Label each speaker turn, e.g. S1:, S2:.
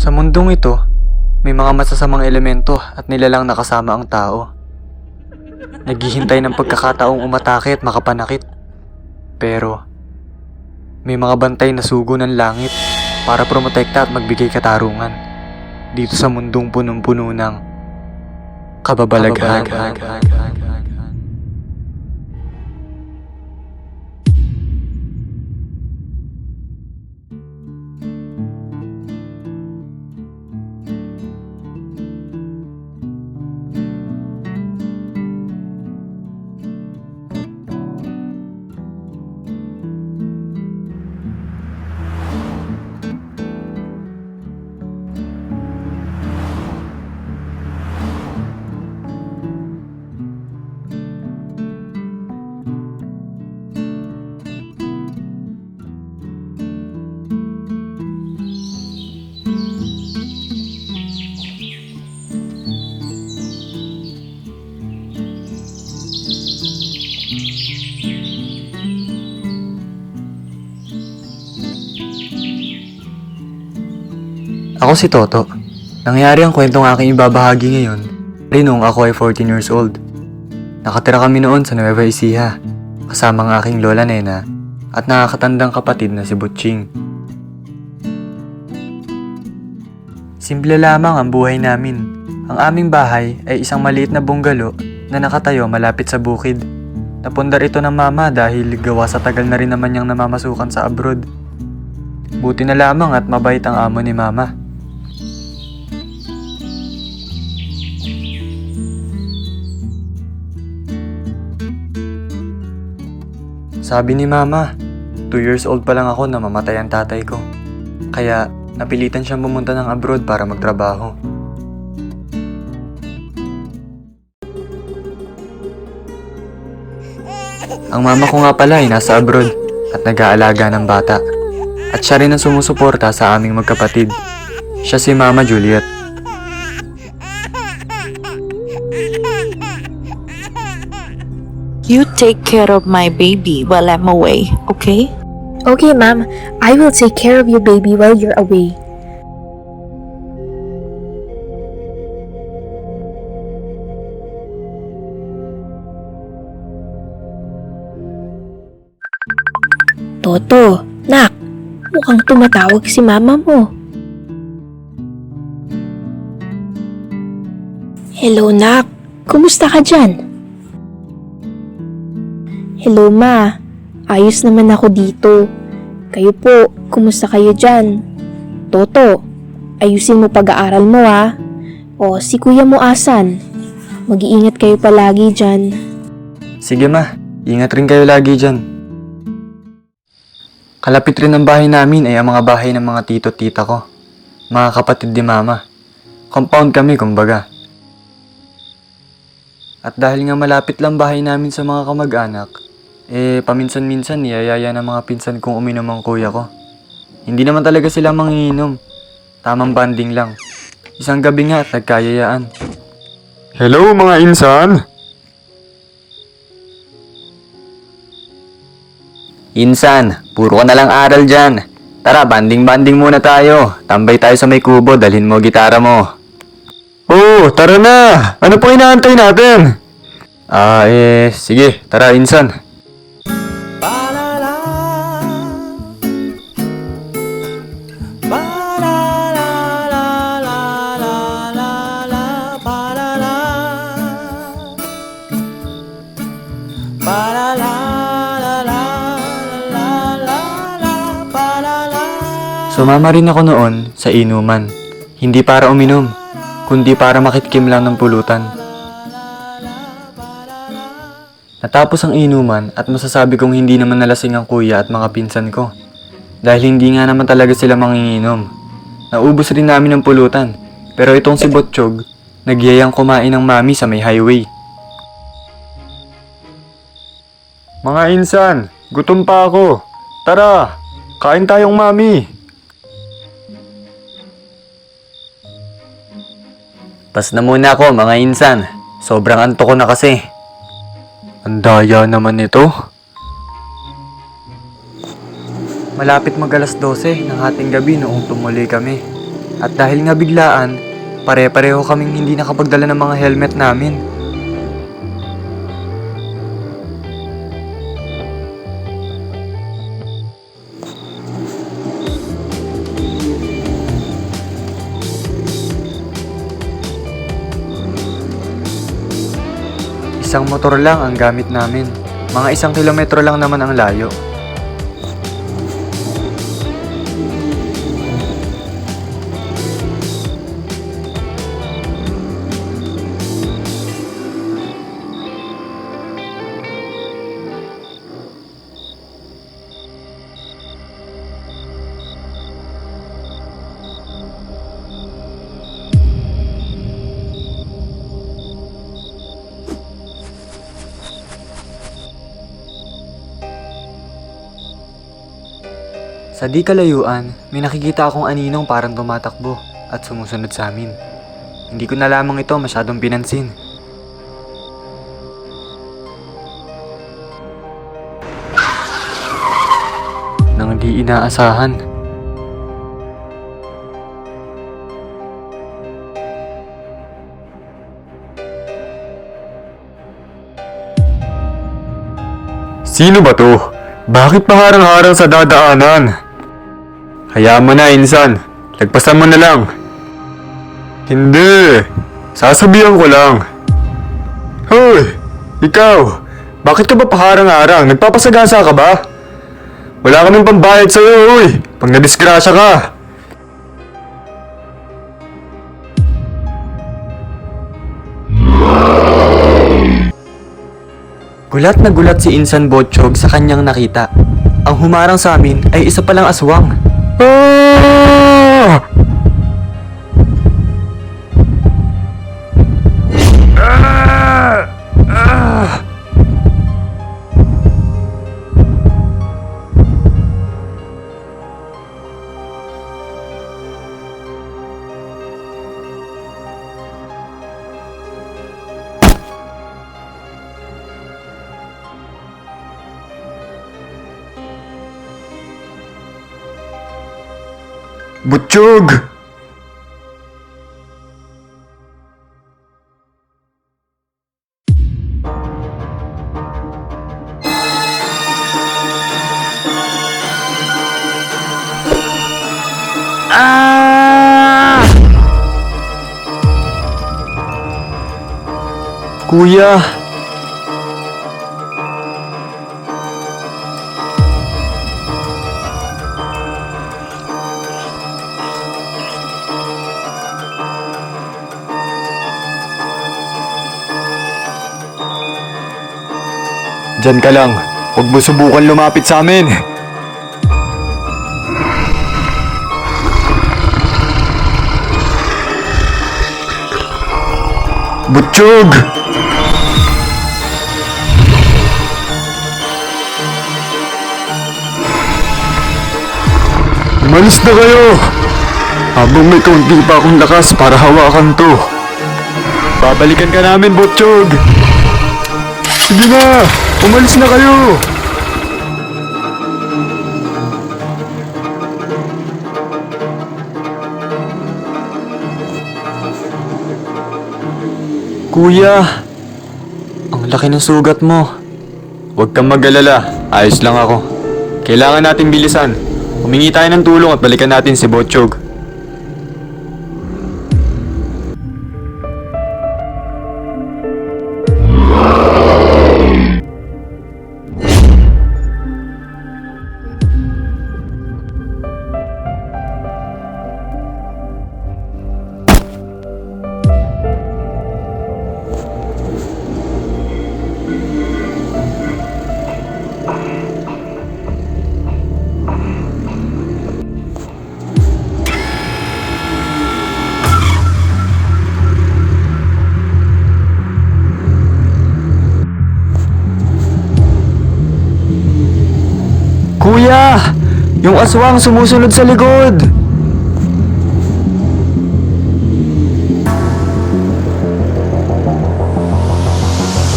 S1: Sa mundong ito, may mga masasamang elemento at nilalang na kasama ang tao. Naghihintay ng pagkakataong umatake at makapanakit. Pero, may mga bantay na sugo ng langit para promotekta at magbigay katarungan dito sa mundong punong-puno ng kababalaghan. Ako si Toto. Nangyari ang kwentong aking ibabahagi ngayon rin noong ako ay 14 years old. Nakatira kami noon sa Nueva Ecija, kasama ang aking lola Nena at nakakatandang kapatid na si Butching. Simple lamang ang buhay namin. Ang aming bahay ay isang maliit na bungalo na nakatayo malapit sa bukid. Napundar ito ng mama dahil gawa sa tagal na rin naman niyang namamasukan sa abroad. Buti na lamang at mabait ang amo ni mama. Sabi ni mama, 2 years old pa lang ako na mamatay ang tatay ko. Kaya napilitan siyang pumunta ng abroad para magtrabaho. Ang mama ko nga pala ay nasa abroad at nag-aalaga ng bata. At siya rin ang sumusuporta sa aming magkapatid. Siya si Mama Juliet.
S2: You take care of my baby while I'm away, okay?
S3: Okay, Ma'am. I will take care of your baby while you're away. Toto, nak, mukhang tumatawag si mama mo. Hello, nak. Kumusta ka dyan? Hello, ma. Ayos naman ako dito. Kayo po, kumusta kayo dyan? Toto, ayusin mo pag-aaral mo, ha? O, si kuya mo asan? Mag-iingat kayo palagi dyan.
S1: Sige ma, ingat rin kayo lagi dyan. Kalapit rin ng bahay namin ay ang mga bahay ng mga tito at tita ko. Mga kapatid ni mama. Compound kami kumbaga. At dahil nga malapit lang bahay namin sa mga kamag-anak, paminsan-minsan niyayaya ng mga pinsan kong uminom ang kuya ko. Hindi naman talaga sila manginginom. Tamang banding lang. Isang gabi nga at nagkayayaan.
S4: Hello mga insan!
S1: Insan, puro ka na lang aral dyan. Tara, banding-banding muna tayo. Tambay tayo sa may kubo, dalhin mo gitara mo.
S4: Oh, tara na! Ano pang inaantay natin?
S1: Sige, tara insan. Sumama rin ako noon sa inuman. Hindi para uminom, kundi para makitkim lang ng pulutan. Natapos ang inuman at masasabi kong hindi naman nalasing ang kuya at mga pinsan ko. Dahil hindi nga naman talaga sila manginginom. Naubos rin namin ng pulutan. Pero itong si Botchog, nagyayang kumain ng mami sa may highway.
S4: Mga insan, gutom pa ako. Tara, kain tayong mami.
S1: Pas na muna ako mga insan. Sobrang antok ko na kasi. Ang daya naman ito. Malapit mag 12:00 ng ating gabi noong tumuli kami. At dahil nga biglaan, pare-pareho kaming hindi nakapagdala ng mga helmet namin. Isang motor lang ang gamit namin. Mga 1 kilometro lang naman ang layo. Sa di kalayuan, may nakikita akong aninong parang tumatakbo at sumusunod sa amin. Hindi ko na lamang ito masyadong pinansin. Nang di inaasahan.
S4: Sino ba to? Bakit paharang-harang sa dadaanan? Hayaan mo na, Insan. Lagpasan mo na lang. Hindi. Sasabihan ko lang. Hoy! Ikaw! Bakit ka ba paharang-harang? Nagpapasagasa ka ba? Wala kaming pambayad sa'yo, hoy! Pag nadisgrasya ka!
S1: Gulat na gulat si Insan Botchog sa kanyang nakita. Ang humarang sa amin ay isa palang aswang.
S4: Ah! Ah! Ah! Butchog! Ah!
S1: Kuya!
S4: Diyan ka lang. Huwag mo subukan lumapit sa amin. Butchog! Umalis na kayo! Habang may kaunti pa akong lakas para hawakan to. Babalikan ka namin, Butchog! Sige na! Umalis na kayo!
S1: Kuya! Ang laki ng sugat mo.
S4: Huwag kang mag-alala. Ayos lang ako. Kailangan natin bilisan. Humingi tayo ng tulong at balikan natin si Botchog.
S1: Kuya! Yung aswang sumusunod sa likod!